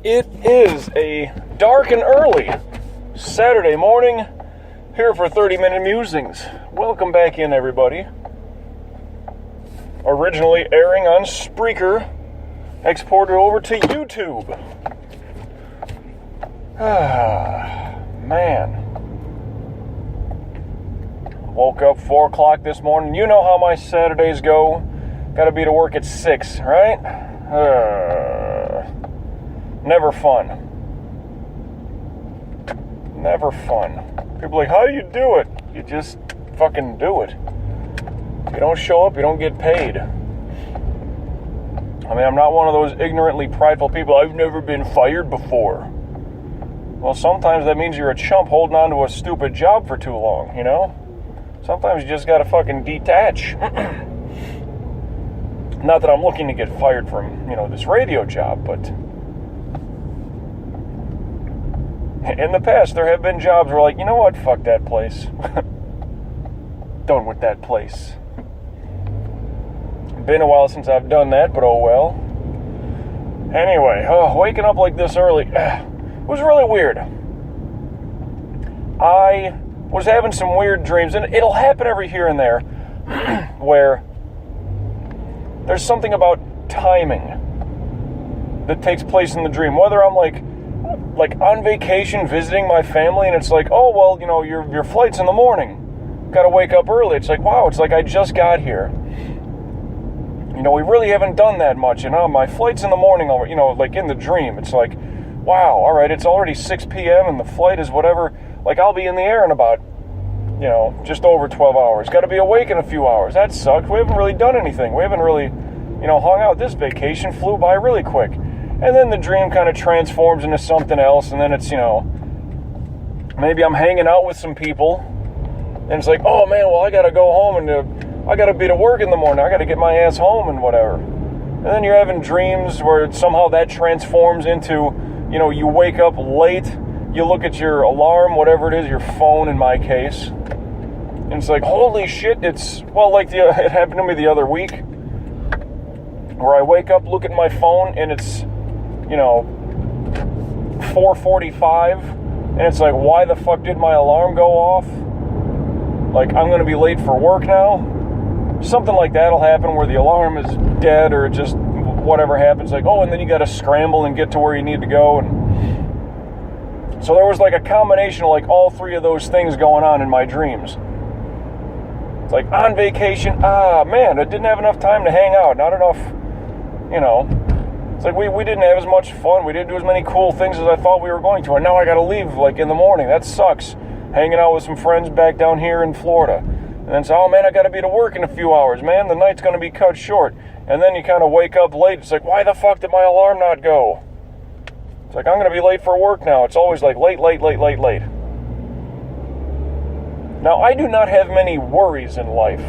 It is a dark and early Saturday morning here for 30-minute musings. Welcome back in, everybody. Originally airing on Spreaker, exported over to YouTube. Man. Woke up 4 o'clock this morning. You know how my Saturdays go. Gotta be to work at 6, right? Never fun. Never fun. People are like, how do you do it? You just fucking do it. If you don't show up, you don't get paid. I mean, I'm not one of those ignorantly prideful people. I've never been fired before. Well, sometimes that means you're a chump holding on to a stupid job for too long, you know? Sometimes you just gotta fucking detach. Not that I'm looking to get fired from, this radio job, but in the past there have been jobs where like, you know what, fuck that place. Done with that place. Been a while since I've done that, but oh well. Anyway, waking up like this early was really weird. I was having some weird dreams, and it'll happen every here and there, where there's something about timing that takes place in the dream. Whether I'm like on vacation visiting my family, and it's like, oh well, your flight's in the morning. Got to wake up early. It's like, wow, it's like I just got here. We really haven't done that much, my flight's in the morning, like in the dream. It's like, wow, all right, it's already 6 p.m. and the flight is whatever. Like, I'll be in the air in about, just over 12 hours. Got to be awake in a few hours. That sucks. We haven't really done anything. We haven't really, hung out. This vacation flew by really quick. And then the dream kind of transforms into something else, and then it's, maybe I'm hanging out with some people, and it's like, oh man, well, I got to go home, and I got to be to work in the morning. I got to get my ass home and whatever. And then you're having dreams where somehow that transforms into, you wake up late, you look at your alarm, whatever it is, your phone in my case, and it's like, holy shit, it happened to me the other week, where I wake up, look at my phone, and it's, 4:45, and it's like, why the fuck did my alarm go off? Like, I'm going to be late for work now? Something like that'll happen where the alarm is dead, or just whatever happens, like, oh, and then you got to scramble and get to where you need to go. And so there was like a combination of like all three of those things going on in my dreams. It's like, on vacation, man, I didn't have enough time to hang out, not enough, it's like we didn't have as much fun, we didn't do as many cool things as I thought we were going to, and now I got to leave like in the morning. That sucks. Hanging out with some friends back down here in Florida. And then say, oh man, I got to be to work in a few hours, man. The night's going to be cut short. And then you kind of wake up late. It's like, why the fuck did my alarm not go? It's like, I'm going to be late for work now. It's always like late. Now, I do not have many worries in life.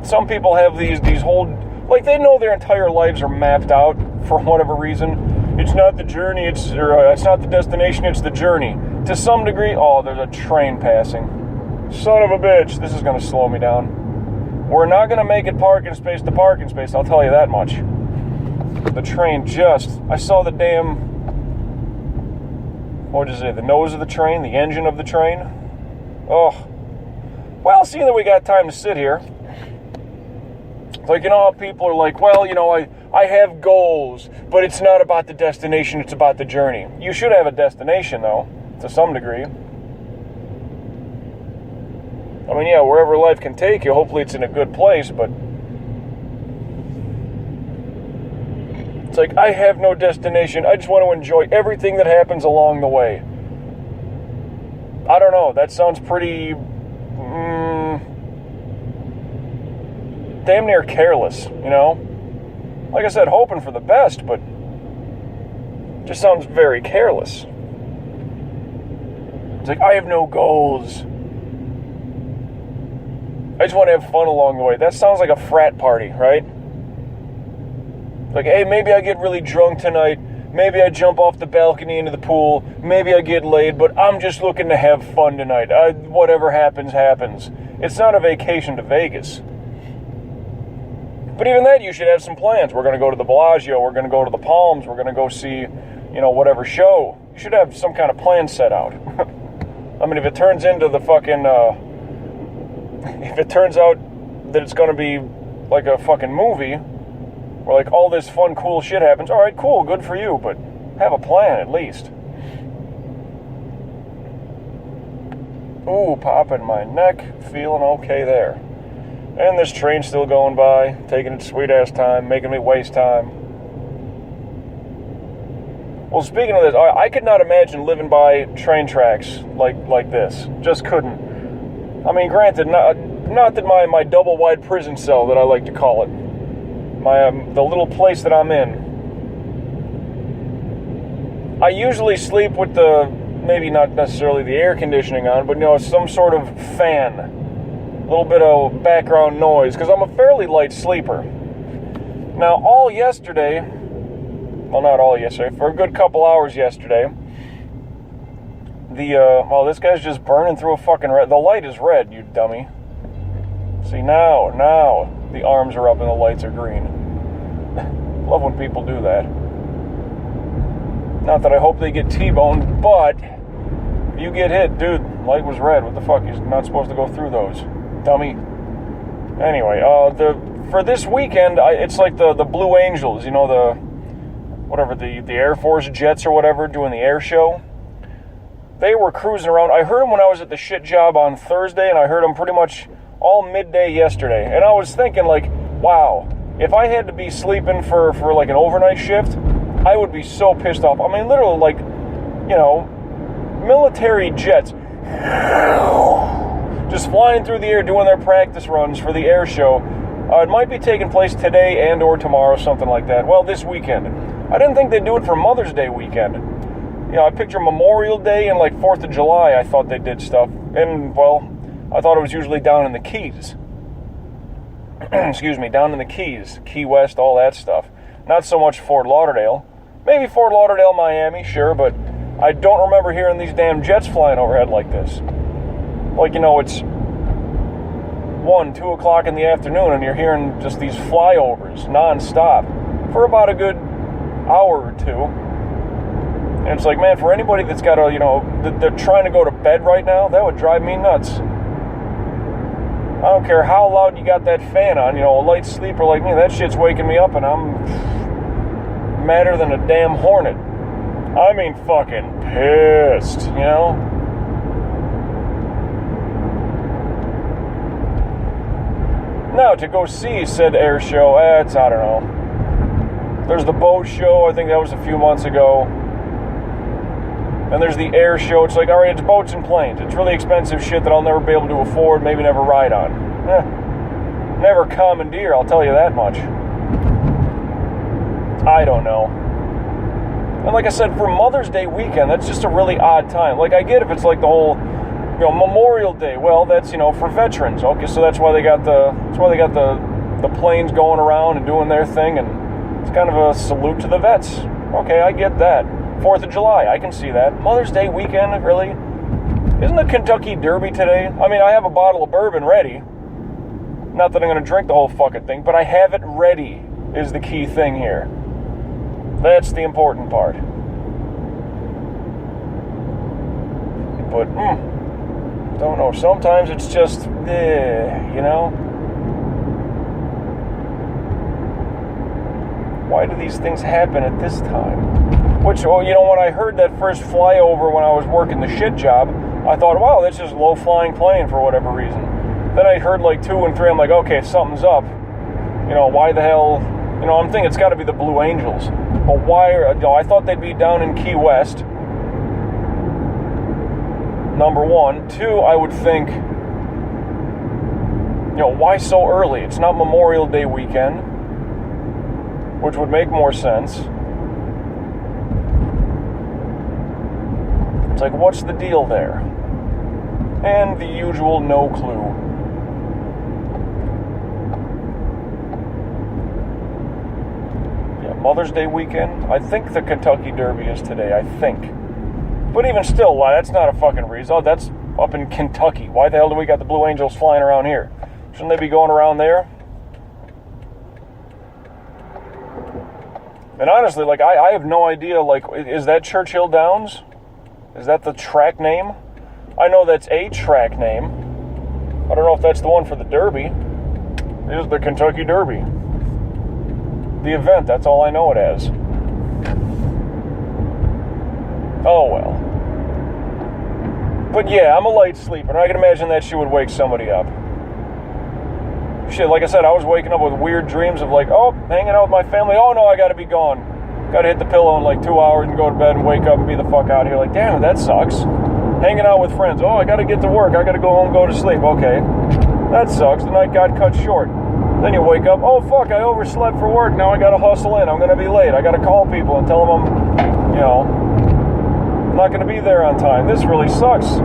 Some people have these whole, like, they know their entire lives are mapped out for whatever reason. It's not the journey, it's not the destination, it's the journey. To some degree, there's a train passing. Son of a bitch, this is going to slow me down. We're not going to make it parking space to parking space, I'll tell you that much. The train I saw the damn, the nose of the train, the engine of the train. Oh. Well, seeing that we got time to sit here, it's like, how people are like, well, I have goals, but it's not about the destination, it's about the journey. You should have a destination, though, to some degree. I mean, yeah, wherever life can take you, hopefully it's in a good place, but it's like, I have no destination, I just want to enjoy everything that happens along the way. I don't know, that sounds pretty, damn near careless, Like I said, hoping for the best, but just sounds very careless. It's like, I have no goals. I just want to have fun along the way. That sounds like a frat party, right? Like, hey, maybe I get really drunk tonight. Maybe I jump off the balcony into the pool. Maybe I get laid, but I'm just looking to have fun tonight. Whatever happens, happens. It's not a vacation to Vegas. But even that, you should have some plans. We're going to go to the Bellagio. We're going to go to the Palms. We're going to go see, whatever show. You should have some kind of plan set out. I mean, if it turns into the fucking, if it turns out that it's going to be like a fucking movie, where like all this fun, cool shit happens, all right, cool, good for you, but have a plan at least. Ooh, popping my neck, feeling okay there. And this train's still going by, taking its sweet-ass time, making me waste time. Well, speaking of this, I could not imagine living by train tracks like this. Just couldn't. I mean, granted, not that my double-wide prison cell, that I like to call it, the little place that I'm in, I usually sleep with maybe not necessarily the air conditioning on, but some sort of fan. A little bit of background noise, because I'm a fairly light sleeper. Now, all yesterday, well, not all yesterday, for a good couple hours yesterday, this guy's just burning through a fucking red. The light is red, you dummy. See, now, the arms are up and the lights are green. Love when people do that. Not that I hope they get T-boned, but you get hit, dude. Light was red. What the fuck? You're not supposed to go through those, dummy. Anyway, for this weekend, it's like the Blue Angels, the Air Force jets or whatever, doing the air show. They were cruising around. I heard them when I was at the shit job on Thursday, and I heard them pretty much all midday yesterday. And I was thinking, like, wow, if I had to be sleeping for like an overnight shift, I would be so pissed off. I mean, literally, like, military jets just flying through the air, doing their practice runs for the air show. It might be taking place today and or tomorrow, something like that. Well, this weekend. I didn't think they'd do it for Mother's Day weekend. I picture Memorial Day and like 4th of July, I thought they did stuff. And, well, I thought it was usually down in the Keys. Excuse me, down in the Keys. Key West, all that stuff. Not so much Fort Lauderdale. Maybe Fort Lauderdale, Miami, sure, but I don't remember hearing these damn jets flying overhead like this. Like, it's 1, 2 o'clock in the afternoon and you're hearing just these flyovers non-stop for about a good hour or two. And it's like, man, for anybody that's got they're trying to go to bed right now, that would drive me nuts. I don't care how loud you got that fan on, a light sleeper like me, that shit's waking me up and I'm madder than a damn hornet. I mean, fucking pissed, Now, to go see said air show, I don't know. There's the boat show, I think that was a few months ago. And there's the air show. It's like, all right, it's boats and planes. It's really expensive shit that I'll never be able to afford, maybe never ride on. Never commandeer, I'll tell you that much. I don't know. And like I said, for Mother's Day weekend, that's just a really odd time. Like, I get if it's like the whole, Memorial Day. Well, that's, for veterans. Okay, so that's why they got the planes going around and doing their thing, and it's kind of a salute to the vets. Okay, I get that. 4th of July, I can see that. Mother's Day weekend, really? Isn't the Kentucky Derby today? I mean, I have a bottle of bourbon ready. Not that I'm going to drink the whole fucking thing, but I have it ready is the key thing here. That's the important part. But, don't know. Sometimes it's just, Why do these things happen at this time? Which, when I heard that first flyover when I was working the shit job, I thought, wow, that's just a low-flying plane for whatever reason. Then I heard like 2 and 3, I'm like, okay, something's up. Why the hell, I'm thinking it's got to be the Blue Angels. But why, I thought they'd be down in Key West. Number 1. 2, I would think, why so early? It's not Memorial Day weekend, which would make more sense. It's like, what's the deal there? And the usual no clue. Yeah, Mother's Day weekend. I think the Kentucky Derby is today, I think. But even still, that's not a fucking reason. Oh, that's up in Kentucky. Why the hell do we got the Blue Angels flying around here? Shouldn't they be going around there? And honestly, like, I have no idea, like, is that Churchill Downs? Is that the track name? I know that's a track name. I don't know if that's the one for the Derby. It is the Kentucky Derby. The event, that's all I know it as. Oh, well. But yeah, I'm a light sleeper, and I can imagine that shit would wake somebody up. Shit, like I said, I was waking up with weird dreams of like, oh, hanging out with my family. Oh, no, I gotta be gone. Gotta hit the pillow in like 2 hours and go to bed and wake up and be the fuck out of here. Like, damn, that sucks. Hanging out with friends. Oh, I gotta get to work. I gotta go home and go to sleep. Okay. That sucks. The night got cut short. Then you wake up. Oh, fuck, I overslept for work. Now I gotta hustle in. I'm gonna be late. I gotta call people and tell them I'm, not gonna be there on time. This really sucks.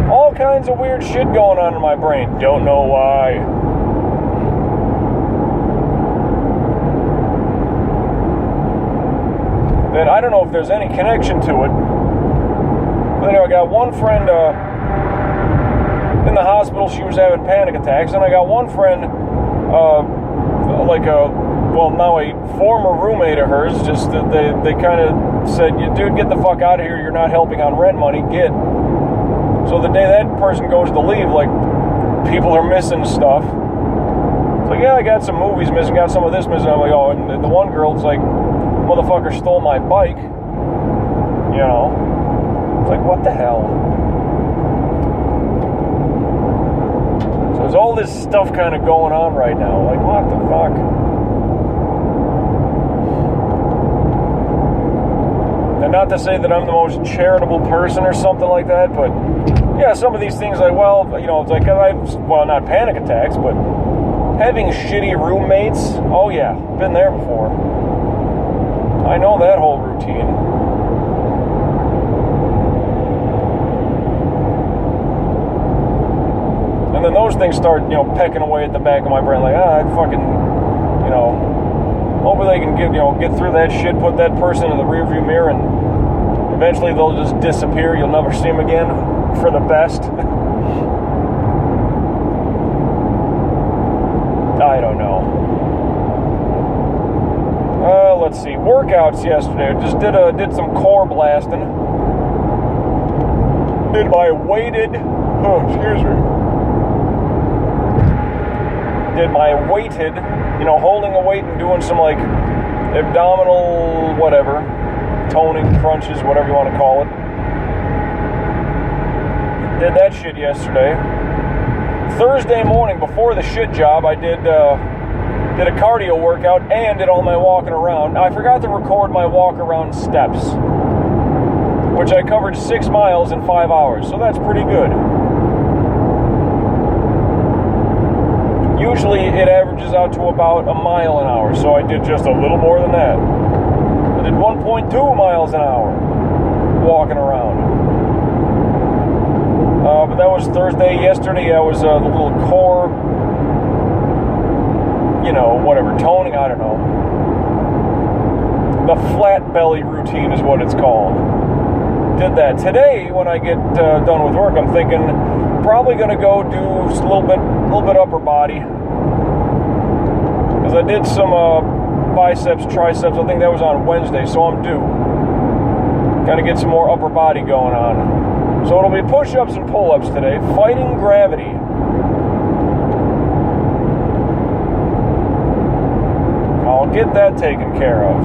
All kinds of weird shit going on in my brain. Don't know why. And I don't know if there's any connection to it. But anyway, I got one friend in the hospital. She was having panic attacks. And I got one friend, now a former roommate of hers, just that they kind of said, dude, get the fuck out of here. You're not helping on rent money. Get. So the day that person goes to leave, like, people are missing stuff. So yeah, I got some movies missing, got some of this missing. I'm like, oh, and the one girl's like, motherfucker stole my bike. It's like, what the hell? So there's all this stuff kind of going on right now. Like, what the fuck? And not to say that I'm the most charitable person or something like that, but yeah, some of these things, like, it's like, not panic attacks, but having shitty roommates. Oh yeah, been there before. I know that whole routine. And then those things start, pecking away at the back of my brain, like, I'd fucking, hopefully they can get through that shit, put that person in the rearview mirror, and eventually they'll just disappear. You'll never see them again, for the best. I don't know. Let's see. Workouts yesterday. Just did some core blasting. Did my weighted. Did my weighted. Holding a weight and doing some like abdominal whatever, toning crunches, whatever you want to call it. Did that shit yesterday. Thursday morning before the shit job, I did a cardio workout and did all my walking around. I forgot to record my walk around steps, which I covered 6 miles in 5 hours, so that's pretty good. Usually it averages out to about a mile an hour, so I did just a little more than that. I did 1.2 miles an hour walking around. But that was Thursday. Yesterday I was the little core, toning, I don't know. The flat belly routine is what it's called. Did that. Today, when I get done with work, I'm thinking probably going to go do a little bit upper body. Because I did some biceps, triceps. I think that was on Wednesday, so I'm due. Got to get some more upper body going on. So it'll be push-ups and pull-ups today, fighting gravity. I'll get that taken care of.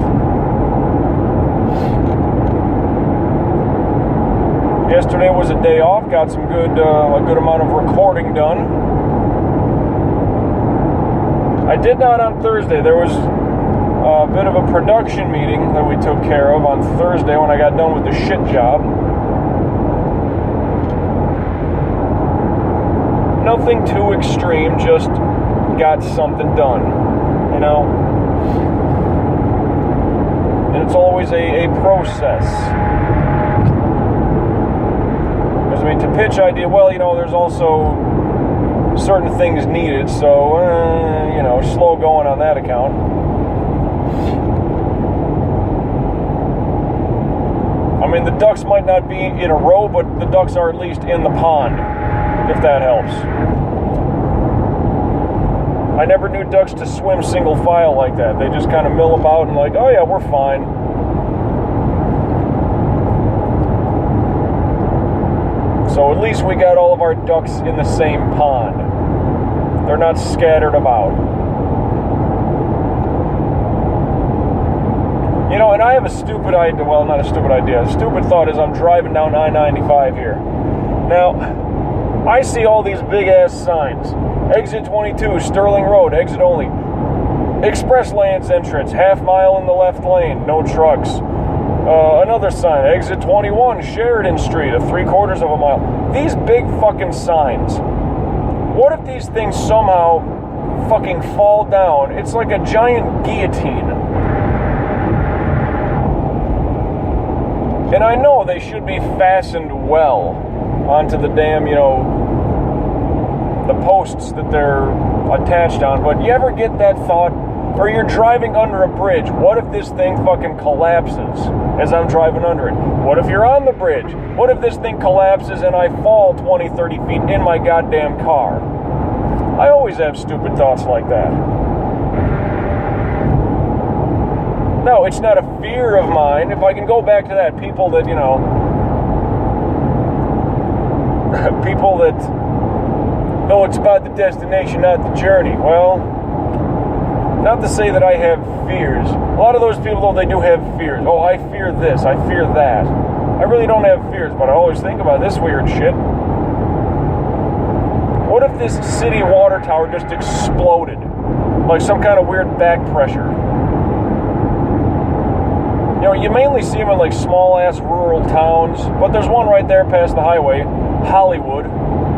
Yesterday was a day off, got some a good amount of recording done. I did not on Thursday. There was a bit of a production meeting that we took care of on Thursday when I got done with the shit job. Nothing too extreme, just got something done, And it's always a process. Because, to pitch idea, there's also certain things needed, so, slow going on that account. The ducks might not be in a row, but the ducks are at least in the pond. If that helps. I never knew ducks to swim single file like that. They just kind of mill about and like, oh yeah, we're fine. So at least we got all of our ducks in the same pond. They're not scattered about. You know, and I have a stupid idea, well, not a stupid idea. A stupid thought as I'm driving down I-95 here. Now, I see all these big-ass signs. Exit 22, Sterling Road, exit only. Express lanes entrance, half mile in the left lane, no trucks. Another sign, exit 21, Sheridan Street, a 3/4 of a mile. These big fucking signs. What if these things somehow fucking fall down? It's like a giant guillotine. And I know they should be fastened well onto the damn, you know, the posts that they're attached on. But you ever get that thought? Or you're driving under a bridge. What if this thing fucking collapses as I'm driving under it? What if you're on the bridge? What if this thing collapses and I fall 20, 30 feet in my goddamn car? I always have stupid thoughts like that. No, it's not a fear of mine. If I can go back to that, people that, you know, people that, no, it's about the destination, not the journey. Well, not to say that I have fears. A lot of those people, though, they do have fears. Oh, I fear this, I fear that. I really don't have fears, but I always think about this weird shit. What if this city water tower just exploded? Like some kind of weird back pressure. You know, you mainly see them in like small-ass rural towns, but there's one right there past the highway, Hollywood.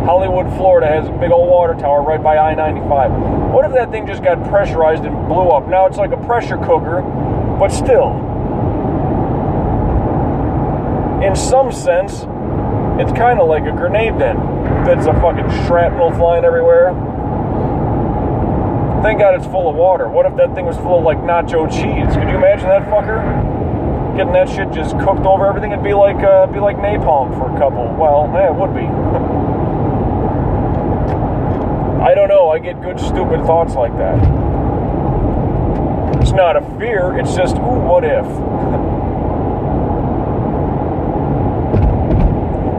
Hollywood, Florida has a big old water tower right by I-95. What if that thing just got pressurized and blew up? Now it's like a pressure cooker, but still. In some sense, it's kind of like a grenade then. That's a fucking shrapnel flying everywhere. Thank God it's full of water. What if that thing was full of like nacho cheese? Could you imagine that fucker? Getting that shit just cooked over everything? It'd be like napalm for a couple. Well, yeah, it would be. I don't know, I get good stupid thoughts like that. It's not a fear, it's just, ooh, what if?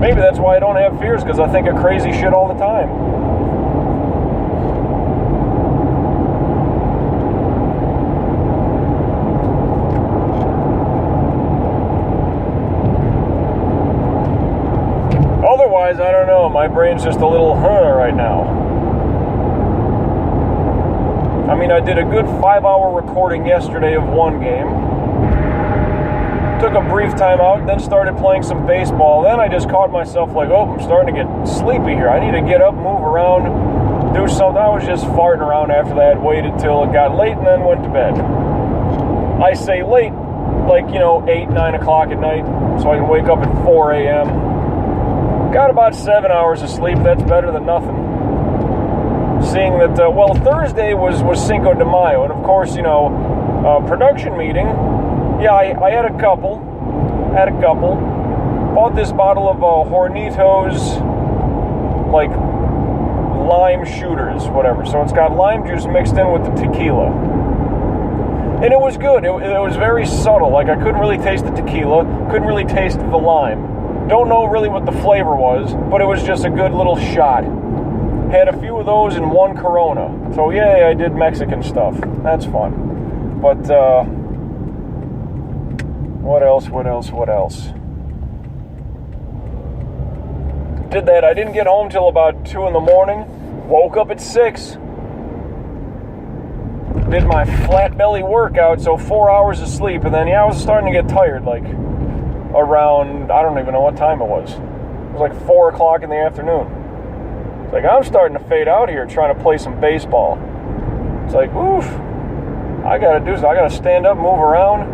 Maybe that's why I don't have fears, because I think of crazy shit all the time. Otherwise, I don't know, my brain's just a little right now. I mean, I did a good 5-hour recording yesterday of one game. Took a brief time out, then started playing some baseball. Then I just caught myself like, oh, I'm starting to get sleepy here. I need to get up, move around, do something. I was just farting around after that, waited till it got late, and then went to bed. I say late, like, you know, 8, 9 o'clock at night, so I can wake up at 4 a.m. Got about 7 hours of sleep. That's better than nothing. Seeing that, well, Thursday was Cinco de Mayo, and of course, you know, production meeting. Yeah, I had a couple. Bought this bottle of Hornitos, like, lime shooters, whatever. So it's got lime juice mixed in with the tequila. And it was good. It was very subtle. Like, I couldn't really taste the tequila, couldn't really taste the lime. Don't know really what the flavor was, but it was just a good little shot. Had a few of those and one Corona. So, yay, I did Mexican stuff. That's fun. But, what else? Did that. I didn't get home till about 2 in the morning. Woke up at 6. Did my flat belly workout, so 4 hours of sleep. And then, yeah, I was starting to get tired, like, around, I don't even know what time it was. It was like 4 o'clock in the afternoon. It's like, I'm starting to fade out here trying to play some baseball. It's like, oof, I gotta do something. I gotta stand up, move around,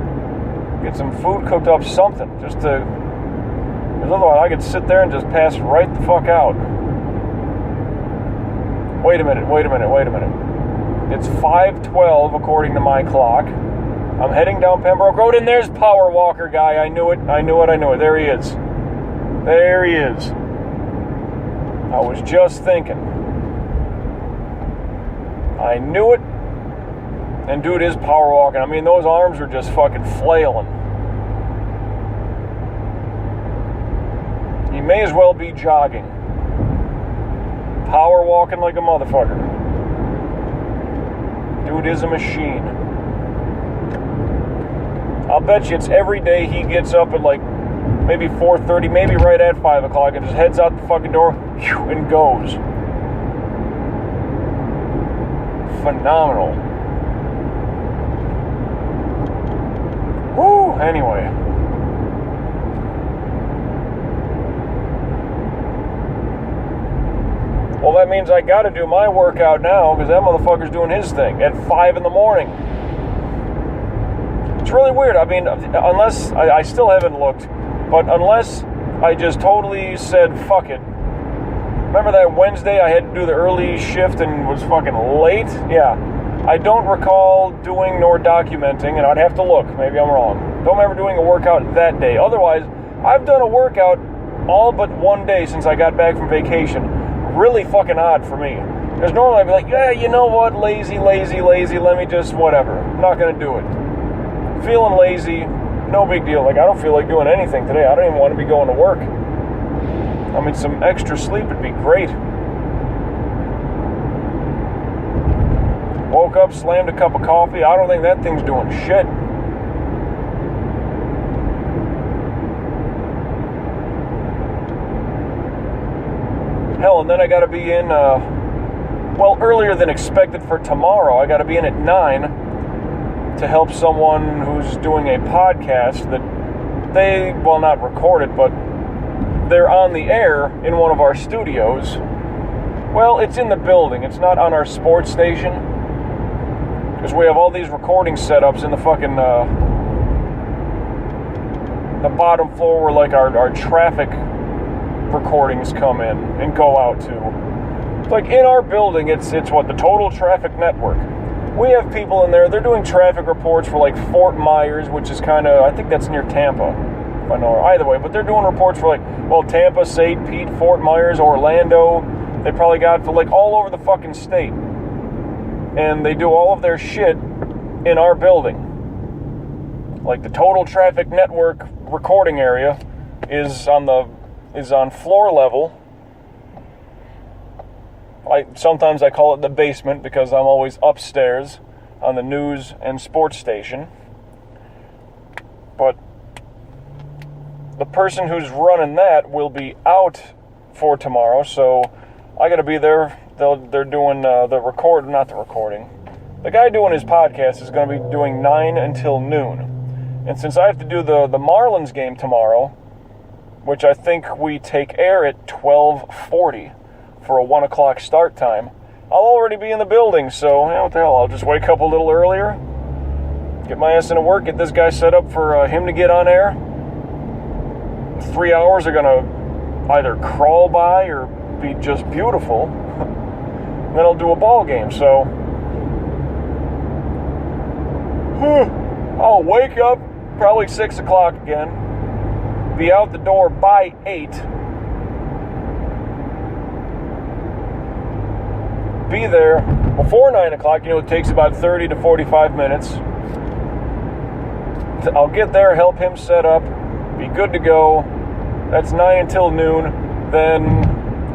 get some food cooked up, something, just to, because otherwise I could sit there and just pass right the fuck out. Wait a minute. It's 5:12 according to my clock. I'm heading down Pembroke Road, and there's Power Walker guy. I knew it. There he is. I was just thinking. I knew it. And dude is power walking. I mean, those arms are just fucking flailing. He may as well be jogging. Power walking like a motherfucker. Dude is a machine. I'll bet you it's every day he gets up at like maybe 4:30, maybe right at 5 o'clock, and just heads out the fucking door and goes. Phenomenal. Woo! Anyway. Well, that means I gotta do my workout now, because that motherfucker's doing his thing at 5 in the morning. It's really weird. I mean, unless, I still haven't looked, but unless I just totally said, fuck it. Remember that Wednesday I had to do the early shift and was fucking late? Yeah. I don't recall doing nor documenting, and I'd have to look. Maybe I'm wrong. Don't remember doing a workout that day. Otherwise, I've done a workout all but one day since I got back from vacation. Really fucking odd for me. Because normally I'd be like, yeah, you know what? Lazy, let me just whatever. I'm not going to do it. Feeling lazy, no big deal. Like, I don't feel like doing anything today. I don't even want to be going to work. I mean, some extra sleep would be great. Woke up, slammed a cup of coffee. I don't think that thing's doing shit. Hell, and then I got to be in, earlier than expected for tomorrow. I got to be in at 9 to help someone who's doing a podcast that they, well, not record it, but they're on the air in one of our studios. Well, it's in the building. It's not on our sports station. Because we have all these recording setups in the fucking, the bottom floor where, like, our traffic recordings come in and go out to. Like, in our building, it's what, the Total Traffic Network. We have people in there, they're doing traffic reports for, like, Fort Myers, which is kind of, I think that's near Tampa, if I know, either way, but they're doing reports for, like, well, Tampa, St. Pete, Fort Myers, Orlando. They probably got for, like, all over the fucking state. And they do all of their shit in our building. Like, the Total Traffic Network recording area is on floor level. Sometimes I call it the basement because I'm always upstairs on the news and sports station. But the person who's running that will be out for tomorrow, so I got to be there. They're doing the recording. The guy doing his podcast is going to be doing 9 until noon. And since I have to do the Marlins game tomorrow, which I think we take air at 12:40 for a 1 o'clock start time, I'll already be in the building, so what the hell, I'll just wake up a little earlier, get my ass into work, get this guy set up for him to get on air. 3 hours are going to either crawl by or be just beautiful. And then I'll do a ball game, so I'll wake up probably 6 o'clock again, be out the door by 8, be there before 9 o'clock. It takes about 30 to 45 minutes. I'll get there, help him set up, be good to go. That's 9 until noon. Then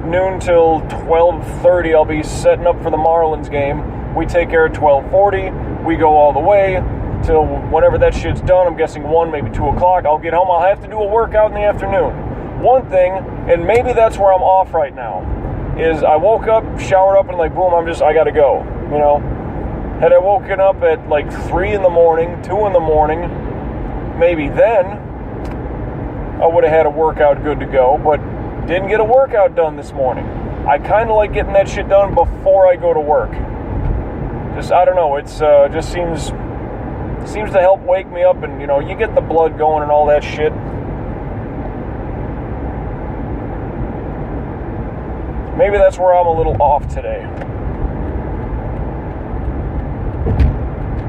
noon till 12:30, I'll be setting up for the Marlins game. We take air at 12:40. We go all the way till whenever that shit's done. I'm guessing 1, maybe 2 o'clock. I'll get home. I'll have to do a workout in the afternoon. One thing, and maybe that's where I'm off right now, is I woke up, showered up, and like, boom, I gotta go. Had I woken up at like 3 in the morning, 2 in the morning, maybe then I would have had a workout good to go, but didn't get a workout done this morning. I kind of like getting that shit done before I go to work. Just, I don't know, it's just seems to help wake me up, and you get the blood going and all that shit. Maybe that's where I'm a little off today.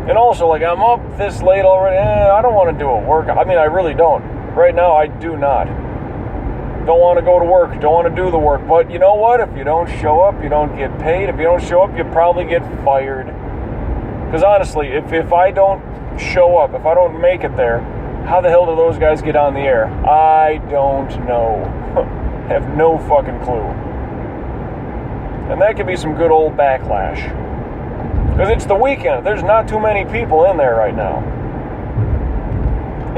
And also, like, I'm up this late already. I don't want to do a workout. I mean, I really don't. Right now, I do not. don't want to go to work, don't want to do the work. But you know what? If you don't show up, you don't get paid. If you don't show up, you probably get fired. Because honestly, if I don't show up, if I don't make it there, how the hell do those guys get on the air? I don't know. Have no fucking clue. And that could be some good old backlash. Because it's the weekend. There's not too many people in there right now.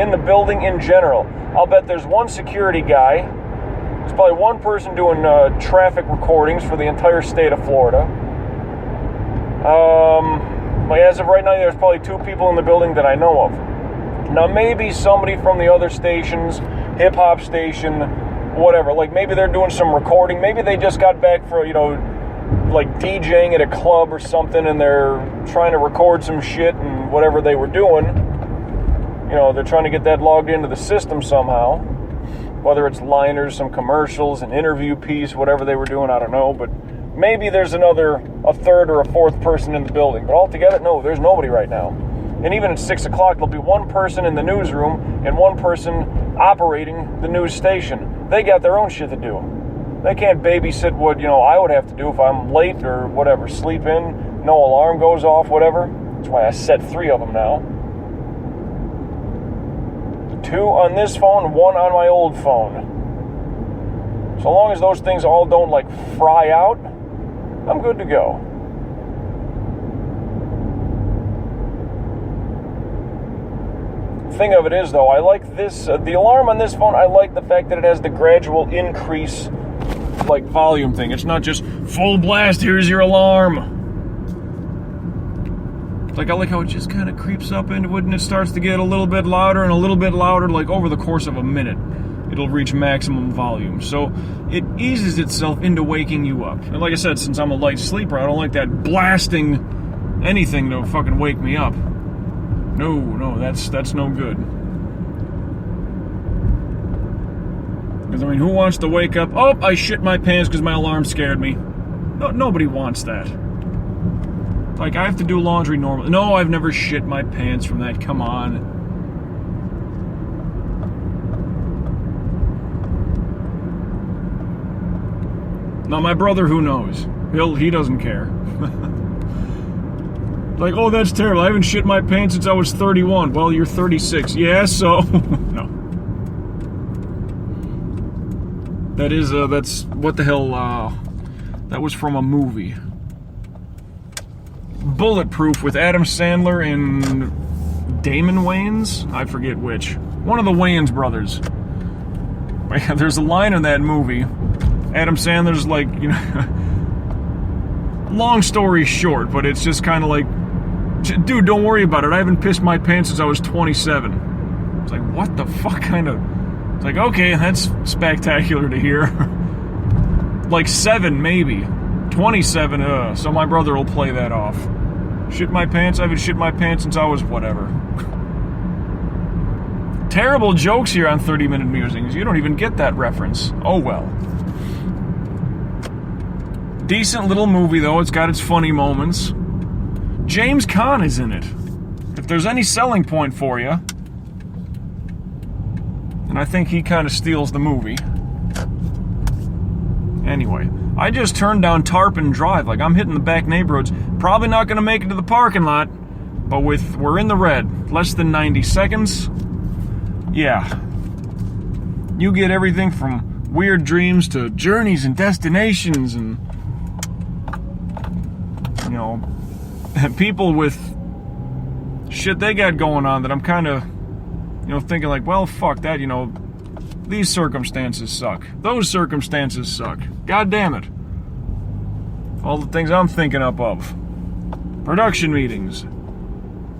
In the building in general. I'll bet there's one security guy. There's probably one person doing traffic recordings for the entire state of Florida. As of right now, there's probably 2 people in the building that I know of. Now, maybe somebody from the other stations, hip-hop station, whatever, like maybe they're doing some recording. Maybe they just got back for, like DJing at a club or something, and they're trying to record some shit and whatever they were doing. They're trying to get that logged into the system somehow. Whether it's liners, some commercials, an interview piece, whatever they were doing, I don't know. But maybe there's a 3rd or a 4th person in the building. But altogether, no, there's nobody right now. And even at 6 o'clock, there'll be one person in the newsroom and one person operating the news station. They got their own shit to do. They can't babysit what, I would have to do if I'm late or whatever. Sleep in, no alarm goes off, whatever. That's why I set 3 of them now. 2 on this phone, 1 on my old phone. So long as those things all don't, fry out, I'm good to go. Thing of it is, though, I like this, the alarm on this phone, I like the fact that it has the gradual increase, volume thing. It's not just full blast, here's your alarm. I like how it just kind of creeps up into it and it starts to get a little bit louder and a little bit louder, over the course of a minute. It'll reach maximum volume. So it eases itself into waking you up. And like I said, since I'm a light sleeper, I don't like that blasting anything to fucking wake me up. No, that's no good. Because, who wants to wake up, oh, I shit my pants because my alarm scared me. No, nobody wants that. I have to do laundry normally. No, I've never shit my pants from that. Come on. Now, my brother, who knows? He doesn't care. Oh, that's terrible. I haven't shit my pants since I was 31. Well, you're 36. Yeah, so... No. That's... What the hell, that was from a movie. Bulletproof with Adam Sandler and Damon Wayans? I forget which. One of the Wayans brothers. There's a line in that movie. Adam Sandler's long story short, but it's just kind of dude, don't worry about it. I haven't pissed my pants since I was 27. It's what the fuck kind of... It's okay, that's spectacular to hear. 7 maybe. 27, so my brother will play that off. Shit my pants? I haven't shit my pants since I was whatever. Terrible jokes here on 30-Minute Musings. You don't even get that reference. Oh well. Decent little movie, though. It's got its funny moments. James Caan is in it. If there's any selling point for you, and I think he kind of steals the movie. Anyway, I just turned down Tarpon Drive. I'm hitting the back neighborhoods. Probably not going to make it to the parking lot, but we're in the red. Less than 90 seconds. Yeah. You get everything from weird dreams to journeys and destinations and, people with shit they got going on that I'm kind of, thinking well, fuck that, these circumstances suck. Those circumstances suck. God damn it. All the things I'm thinking up of. Production meetings.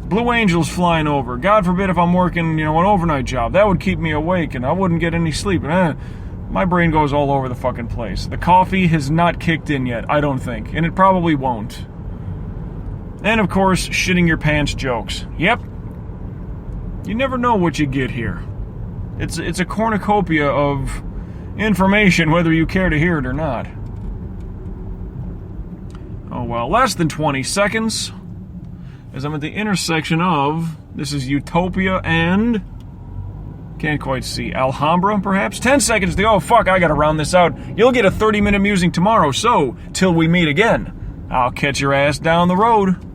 Blue Angels flying over. God forbid if I'm working, an overnight job. That would keep me awake and I wouldn't get any sleep. My brain goes all over the fucking place. The coffee has not kicked in yet, I don't think. And it probably won't. And, of course, shitting your pants jokes. Yep. You never know what you get here. It's a cornucopia of information, whether you care to hear it or not. Oh, well, less than 20 seconds, as I'm at the intersection of, this is Utopia and Can't quite see. Alhambra, perhaps? 10 seconds to go. Oh, fuck, I gotta round this out. You'll get a 30-minute musing tomorrow, so, till we meet again, I'll catch your ass down the road.